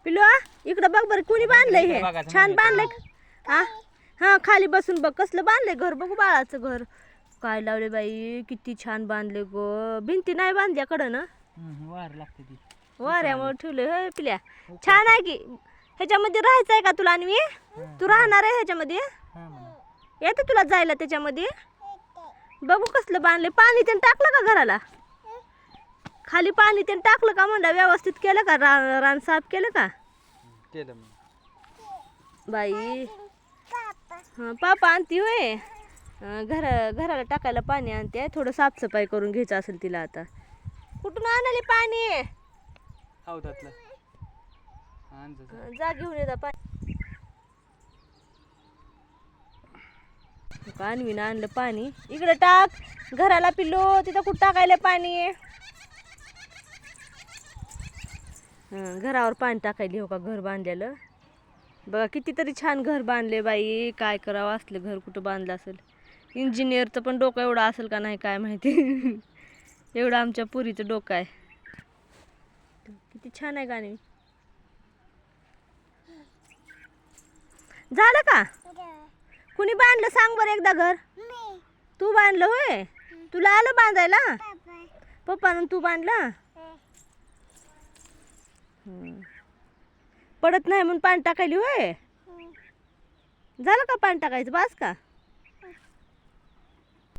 पिलू इकडं बघ बरं कुणी बांधलंय हे छान बांधलंय हा हा खाली बसून बघ कसलं बांधलंय घर बघू बाळाचं घर काय लावले बाई किती छान बांधले गो भिंती नाही बांधल्याकडं ना वार लागते ती वाऱ्यामुळे ठेवले होय पिल्या छान आहे की ह्याच्यामध्ये राहायचं आहे का तुला आणि तू राहणार आहे ह्याच्यामध्ये येते तुला जायला त्याच्यामध्ये बघू कसलं बांधले पाणी त्यानं टाकलं का घराला खाली पाणी त्यानं टाकलं का म्हणलं व्यवस्थित केलं का रान साफ केलं का केलं बाई हां पापा आणती होय घराला टाकायला पाणी आणते थोडं साफसफाई करून घ्यायचं असेल तिला आता कुठून आणले पाणी हौदातलं जा घेऊन येता पाणी आणवीन आणलं पाणी इकडे टाक घराला पिल्लो तिथं कुठं टाकायला पाणी घरावर पाणी टाकायली हो का घर बांधलेलं बघा कितीतरी छान घर बांधले बाई काय करावं असलं घर कुठं बांधलं असेल इंजिनियरचं पण डोकं एवढं असेल का नाही काय माहिती एवढं आमच्या पुरीचं डोकं आहे किती छान आहे गाणी झालं का कुणी बांधलं सांग बरं एकदा घर तू बांधलं होय तुला आलं बांधायला पप्पानं तू बांधलं पडत नाही म्हणून पाणी टाकायली होय झालं का पाणी टाकायचं बस का